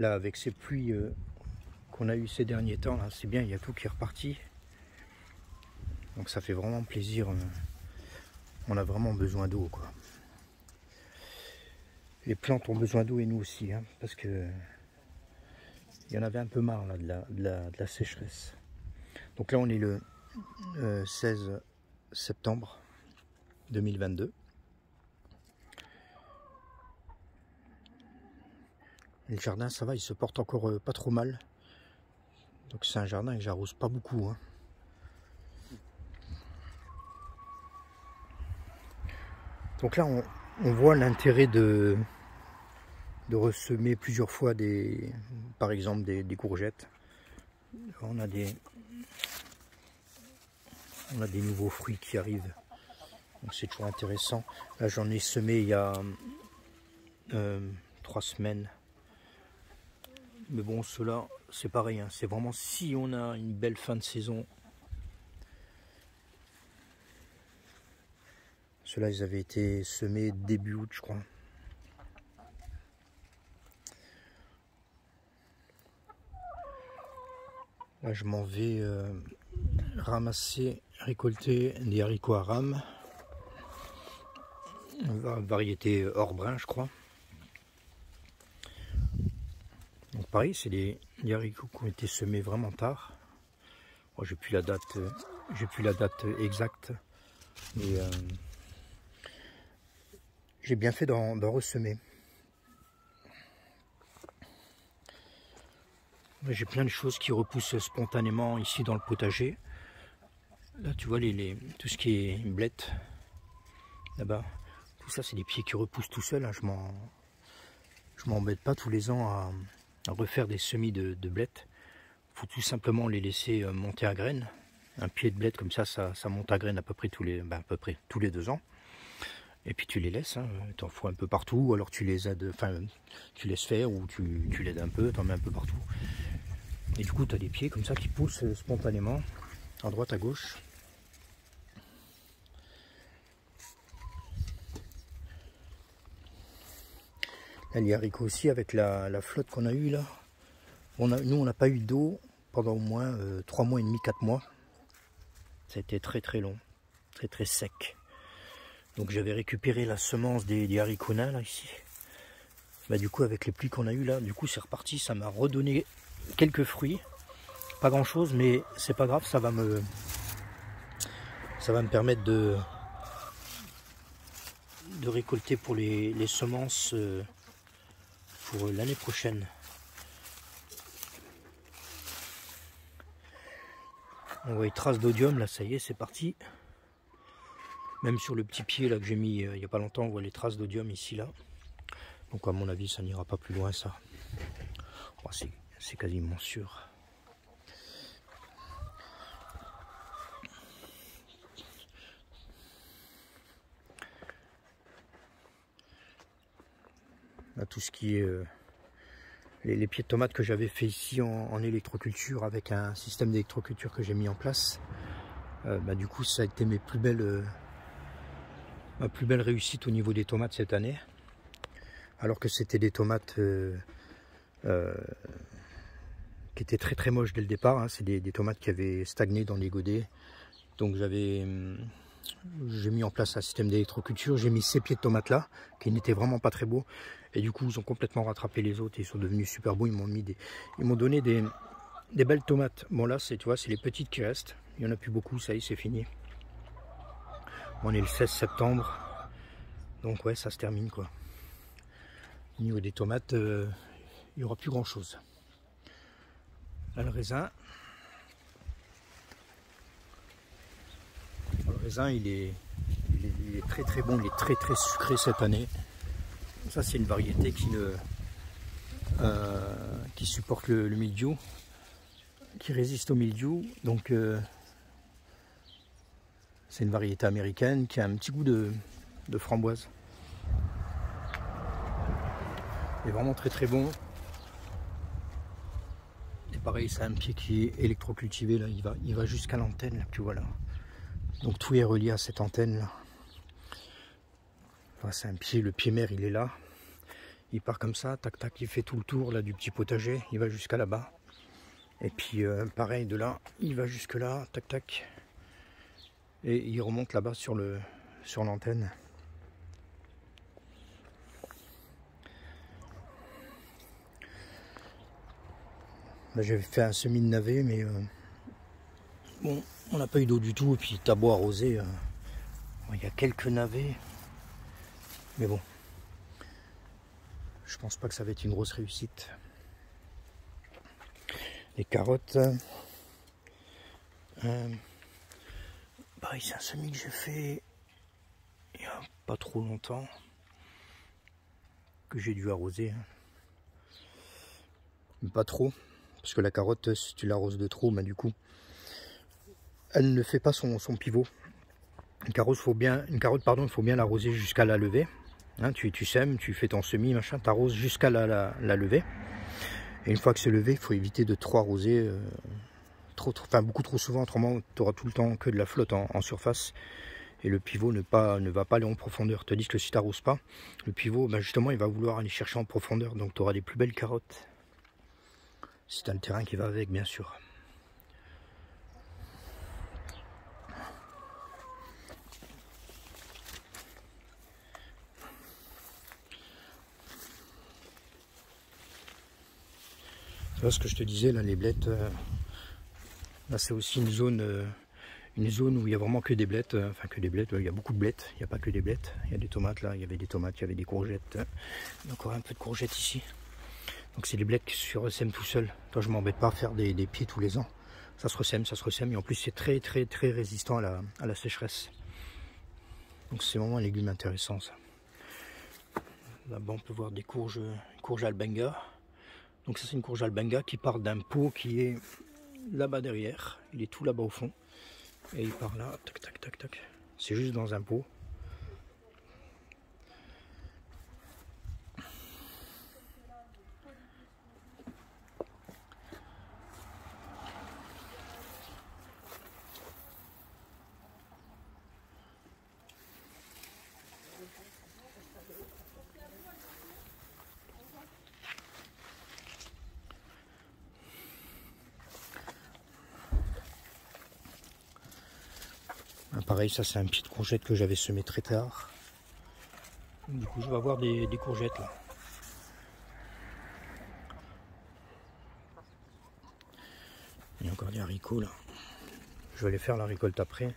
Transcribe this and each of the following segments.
Là, avec ces pluies qu'on a eu ces derniers temps, là, c'est bien, il y a tout qui est reparti. Donc ça fait vraiment plaisir. On a vraiment besoin d'eau, quoi. Les plantes ont besoin d'eau et nous aussi, hein, parce que il y en avait un peu marre là, de la sécheresse. Donc là, on est le 16 septembre 2022. Et le jardin, ça va, il se porte encore pas trop mal. Donc c'est un jardin que j'arrose pas beaucoup, hein. Donc là, on voit l'intérêt de ressemer plusieurs fois par exemple des courgettes. On a des nouveaux fruits qui arrivent. Donc c'est toujours intéressant. Là, j'en ai semé il y a 3 semaines. Mais bon, ceux-là, c'est pareil, hein. C'est vraiment si on a une belle fin de saison. Ceux-là, ils avaient été semés début août, je crois. Là, je m'en vais récolter des haricots à rames. Variété or brun, je crois. Donc pareil, c'est des haricots qui ont été semés vraiment tard. Bon, j'ai plus la date exacte, mais j'ai bien fait d'en ressemer. J'ai plein de choses qui repoussent spontanément ici dans le potager. Là, tu vois tout ce qui est blette là-bas. Tout ça, c'est des pieds qui repoussent tout seuls, hein. Je m'embête pas tous les ans à refaire des semis de blettes. Il faut tout simplement les laisser monter à graines. Un pied de blette comme ça monte à graines à peu près tous les 2 ans. Et puis tu les laisses, hein. Tu en fous un peu partout, ou alors tu les aides, enfin tu laisses faire, ou tu l'aides un peu, tu en mets un peu partout. Et du coup tu as des pieds comme ça qui poussent spontanément, à droite, à gauche. Là, les haricots aussi, avec la flotte qu'on a eue là. Nous on n'a pas eu d'eau pendant au moins 3 mois et demi, 4 mois. Ça a été très très long, très très sec. Donc j'avais récupéré la semence des haricots nains là ici. Bah, du coup avec les pluies qu'on a eues là, du coup c'est reparti, ça m'a redonné quelques fruits. Pas grand chose, mais c'est pas grave, ça va me permettre de récolter pour les semences pour l'année prochaine. On voit les traces d'odium là, ça y est, c'est parti. Même sur le petit pied là que j'ai mis il n'y a pas longtemps, on voit les traces d'odium ici là. Donc à mon avis ça n'ira pas plus loin ça. Oh, c'est quasiment sûr. Là, tout ce qui est les pieds de tomates que j'avais fait ici en électroculture avec un système d'électroculture que j'ai mis en place. Du coup ça a été ma plus belle réussite au niveau des tomates cette année. Alors que c'était des tomates qui étaient très très moches dès le départ, hein. C'est des tomates qui avaient stagné dans les godets. Donc j'ai mis en place un système d'électroculture. J'ai mis ces pieds de tomates là qui n'étaient vraiment pas très beaux. Et du coup ils ont complètement rattrapé les autres et ils sont devenus super beaux. Ils m'ont donné des belles tomates. Bon là tu vois, c'est les petites qui restent. Il n'y en a plus beaucoup, ça y est, c'est fini. On est le 16 septembre. Donc ouais, ça se termine quoi. Au niveau des tomates, il n'y aura plus grand chose. Là, le raisin. Le raisin, il est très très bon, il est très très sucré cette année. Ça, c'est une variété qui supporte le mildiou, qui résiste au mildiou. Donc, c'est une variété américaine qui a un petit goût de framboise. Il est vraiment très très bon. Et pareil, c'est un pied qui est électrocultivé là, il va jusqu'à l'antenne là, tu vois là. Donc tout est relié à cette antenne là. Enfin, c'est un pied, le pied mère il est là. Il part comme ça, tac tac, il fait tout le tour là du petit potager, il va jusqu'à là-bas. Et puis pareil de là, il va jusque là, tac tac. Et il remonte là-bas sur l'antenne. Là j'avais fait un semis de navet, mais bon, on n'a pas eu d'eau du tout. Et puis t'as beau arroser, il y a quelques navets, mais bon, je pense pas que ça va être une grosse réussite. Les carottes, pareil, c'est un semis que j'ai fait il y a pas trop longtemps, que j'ai dû arroser, mais pas trop, parce que la carotte, si tu l'arroses de trop, du coup elle ne fait pas son pivot. Une carotte, faut bien l'arroser jusqu'à la levée. Hein, tu sèmes, tu fais ton semis, machin, t'arroses jusqu'à la levée. Et une fois que c'est levé, il faut éviter de trop arroser, beaucoup trop souvent, autrement tu auras tout le temps que de la flotte en surface. Et le pivot ne va pas aller en profondeur. Tandis que si tu n'arroses pas, le pivot, justement, il va vouloir aller chercher en profondeur. Donc tu auras des plus belles carottes. Si tu as le terrain qui va avec, bien sûr. Tu vois ce que je te disais, là, les blettes, là c'est aussi une zone où il y a vraiment que des blettes, il y a beaucoup de blettes, il n'y a pas que des blettes, il y a des tomates là, il y avait des tomates, il y avait des courgettes, il y a encore un peu de courgettes ici. Donc c'est des blettes qui se ressèment tout seuls. Toi je m'embête pas à faire des pieds tous les ans, ça se ressème, et en plus c'est très résistant à la sécheresse. Donc c'est vraiment un légume intéressant ça. Là-bas on peut voir des courges albenga. Donc ça c'est une courge albenga qui part d'un pot qui est là-bas derrière. Il est tout là-bas au fond. Et il part là, tac tac tac tac. C'est juste dans un pot. Pareil, ça c'est un pied de courgette que j'avais semé très tard. Du coup, je vais avoir des courgettes là. Il y a encore des haricots là. Je vais aller faire la récolte après.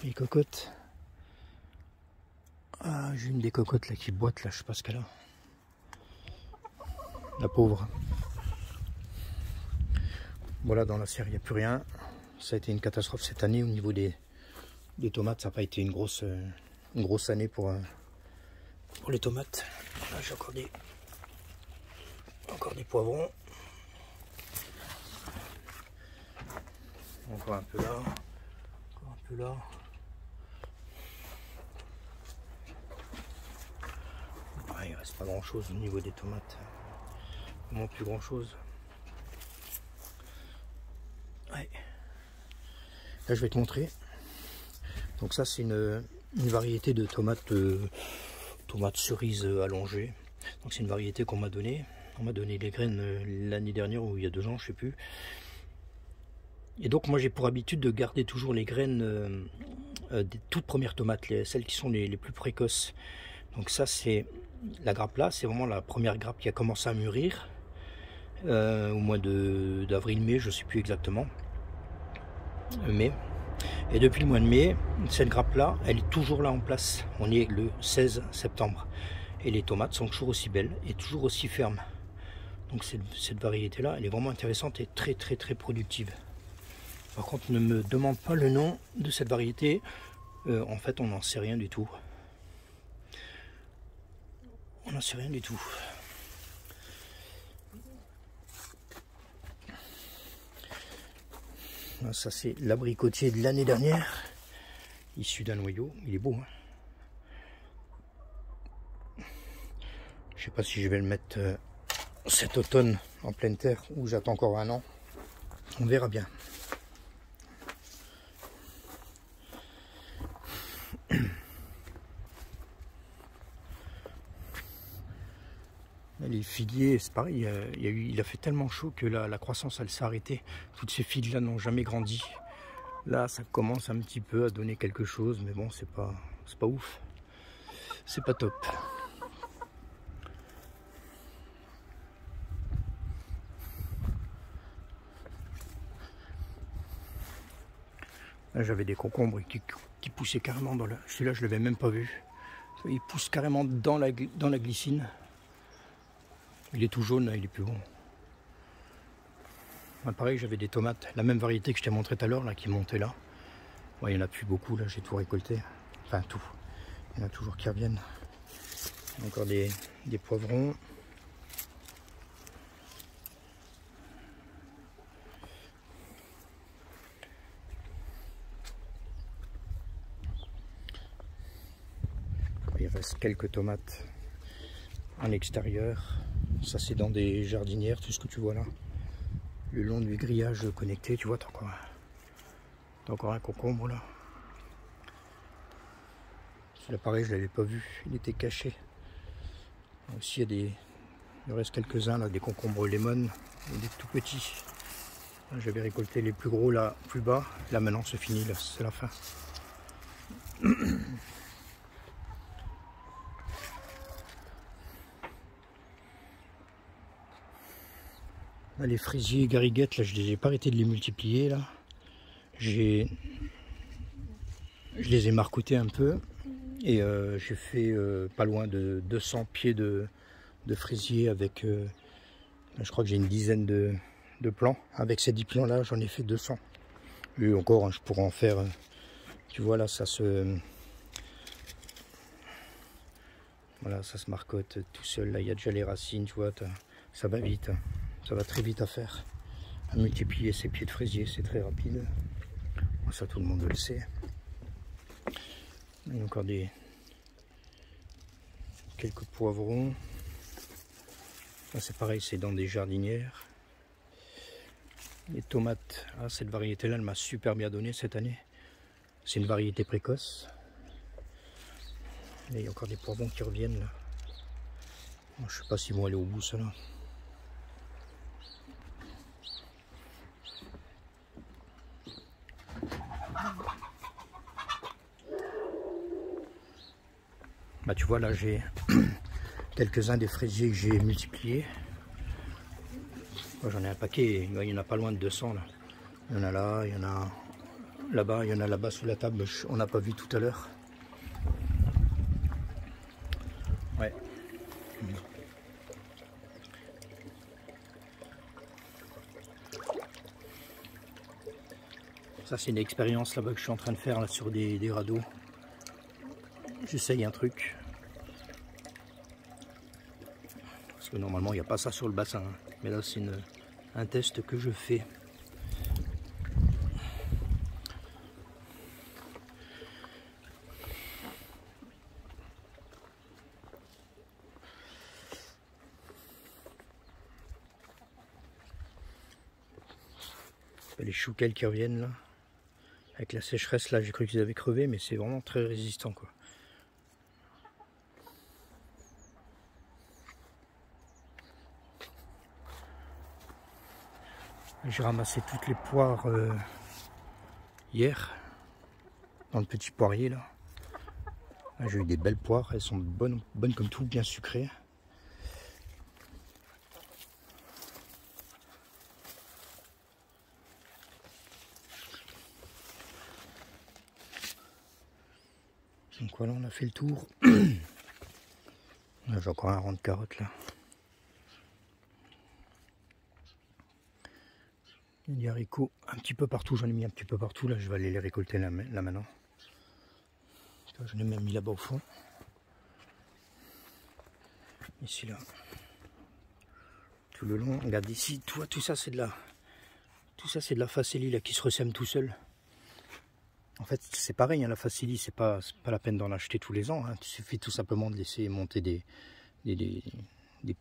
Les cocottes. Ah, j'ai une des cocottes là qui boite là, je sais pas ce qu'elle a. La pauvre. Voilà, dans la serre, il n'y a plus rien. Ça a été une catastrophe cette année au niveau des tomates. Ça n'a pas été une grosse année pour les tomates. Là, j'ai encore des poivrons. Encore un peu là. Encore un peu là. Ah, il ne reste pas grand chose au niveau des tomates. Vraiment plus grand chose. Ouais. Là je vais te montrer. Donc ça c'est une variété de tomates cerises allongées. Donc c'est une variété qu'on m'a donnée. On m'a donné les graines l'année dernière ou il y a 2 ans, je sais plus. Et donc moi j'ai pour habitude de garder toujours les graines des toutes premières tomates, celles qui sont les plus précoces. Donc ça c'est la grappe là, c'est vraiment la première grappe qui a commencé à mûrir. Au mois d'avril-mai, je ne sais plus exactement. Mais, et depuis le mois de mai, cette grappe là, elle est toujours là en place. On est le 16 septembre. Et les tomates sont toujours aussi belles et toujours aussi fermes. Donc cette variété là, elle est vraiment intéressante et très productive. Par contre, ne me demande pas le nom de cette variété. En fait, on n'en sait rien du tout. On n'en sait rien du tout. Ça c'est l'abricotier de l'année dernière, issu d'un noyau. Il est beau, hein. Je sais pas si je vais le mettre cet automne en pleine terre ou j'attends encore 1 an. On verra bien. les figuiers, c'est pareil, il a fait tellement chaud que la croissance elle s'est arrêtée. Toutes ces figues là n'ont jamais grandi. Là ça commence un petit peu à donner quelque chose, mais bon c'est pas ouf. C'est pas top. Là j'avais des concombres qui poussaient carrément dans la... Celui-là je l'avais même pas vu. Il pousse carrément dans la glycine. Il est tout jaune, là, il est plus bon. Ah, pareil, j'avais des tomates, la même variété que je t'ai montré tout à l'heure, là, qui montait là. Ouais, il n'y en a plus beaucoup, là, j'ai tout récolté. Enfin, tout. Il y en a toujours qui reviennent. Encore des poivrons. Il reste quelques tomates en extérieur. Ça, c'est dans des jardinières, tout ce que tu vois là. Le long du grillage connecté, tu vois, t'as encore un concombre là. Celui-là, pareil, je ne l'avais pas vu, il était caché. Aussi, il reste quelques-uns là, des concombres lemon, des tout petits. J'avais récolté les plus gros là, plus bas. Là, maintenant, c'est fini, là, c'est la fin. Là, les fraisiers gariguettes, là, je les ai pas arrêté de les multiplier là. Je les ai marcotés un peu et j'ai fait pas loin de 200 pieds de fraisier avec, je crois que j'ai une dizaine de plants. Avec ces 10 plants là, j'en ai fait 200. Et encore, hein, je pourrais en faire, tu vois là, ça se marcotte tout seul. Là, il y a déjà les racines, tu vois, ça va vite. Hein. Ça va très vite à faire. À multiplier ces pieds de fraisier, c'est très rapide. Ça, tout le monde le sait. Il y a encore quelques poivrons. Là, c'est pareil, c'est dans des jardinières. Les tomates, cette variété-là, elle m'a super bien donné cette année. C'est une variété précoce. Et il y a encore des poivrons qui reviennent là. Je sais pas s'ils vont aller au bout, ceux-là. Bah tu vois là j'ai quelques-uns des fraisiers que j'ai multipliés. J'en ai un paquet, il y en a pas loin de 200 là. Il y en a là, il y en a là-bas, il y en a là-bas sous la table, on n'a pas vu tout à l'heure. Ouais. Ça c'est une expérience là-bas que je suis en train de faire là sur des radeaux. J'essaye un truc. Parce que normalement il n'y a pas ça sur le bassin. Hein. Mais là c'est un test que je fais. Les chouquelles qui reviennent là. Avec la sécheresse là, j'ai cru qu'ils avaient crevé, mais c'est vraiment très résistant quoi. J'ai ramassé toutes les poires hier dans le petit poirier là. Là j'ai eu des belles poires, elles sont bonnes comme tout, bien sucrées. Donc voilà, on a fait le tour. J'ai encore un rang de carottes là. Il y a des haricots un petit peu partout, j'en ai mis un petit peu partout. Là, je vais aller les récolter là maintenant. J'en ai même mis là-bas au fond. Ici là. Tout le long, regarde ici, tout ça c'est de la facélie là qui se ressème tout seul. En fait, c'est pareil, hein, la facélie, c'est pas la peine d'en acheter tous les ans. Hein. Il suffit tout simplement de laisser monter des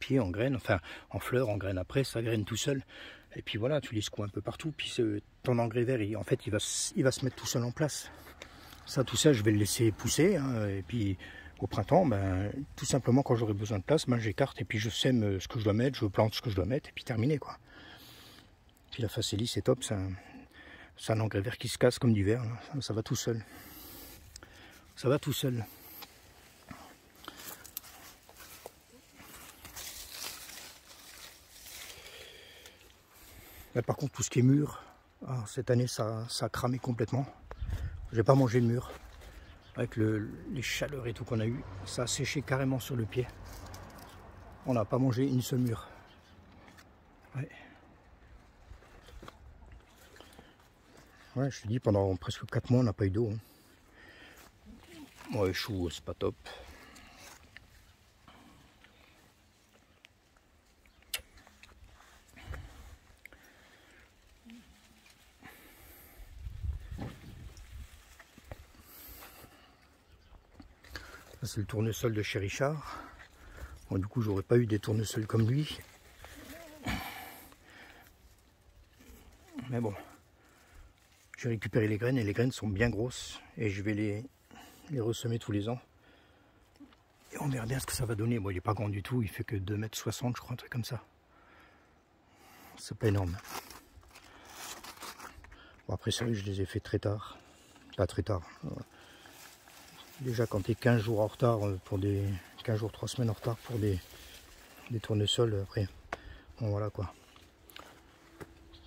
pieds en graines, enfin en fleurs, en graines après, ça graine tout seul. Et puis voilà, tu les secoues un peu partout. Puis ton engrais vert, en fait, il va se mettre tout seul en place. Ça, tout ça, je vais le laisser pousser. Hein, et puis Au printemps, ben, tout simplement quand j'aurai besoin de place, ben, j'écarte et puis je sème ce que je dois mettre, je plante ce que je dois mettre et puis terminé quoi. Puis la facélie c'est top, c'est un engrais vert qui se casse comme d'hiver, ça va tout seul. Ça va tout seul. Là, par contre tout ce qui est mûr, cette année ça a cramé complètement. J'ai pas mangé le mûr. Avec les chaleurs et tout qu'on a eu, ça a séché carrément sur le pied. On n'a pas mangé une seule mûre. Ouais. Ouais, je te dis, pendant presque 4 mois, on n'a pas eu d'eau. Ouais, chou, c'est pas top. C'est le tournesol de chez Richard. Bon, du coup, j'aurais pas eu des tournesols comme lui. Mais bon, j'ai récupéré les graines et les graines sont bien grosses. Et je vais les ressemer tous les ans. Et on verra bien ce que ça va donner. Bon, il n'est pas grand du tout, il fait que 2,60 m, je crois, un truc comme ça. C'est pas énorme. Bon, après, c'est vrai que je les ai fait très tard. Pas très tard. Déjà quand tu es 15 jours en retard pour des 15 jours 3 semaines en retard pour des tournesols, après bon voilà quoi.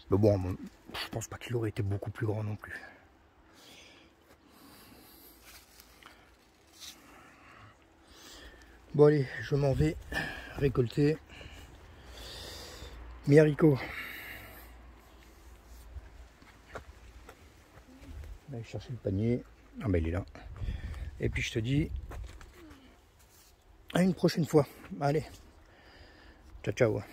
Mais bon, je pense pas qu'il aurait été beaucoup plus grand non plus. Bon allez, je m'en vais récolter mes haricots. Je vais aller chercher le panier. Ah ben il est là. Et puis je te dis à une prochaine fois. Allez, ciao ciao.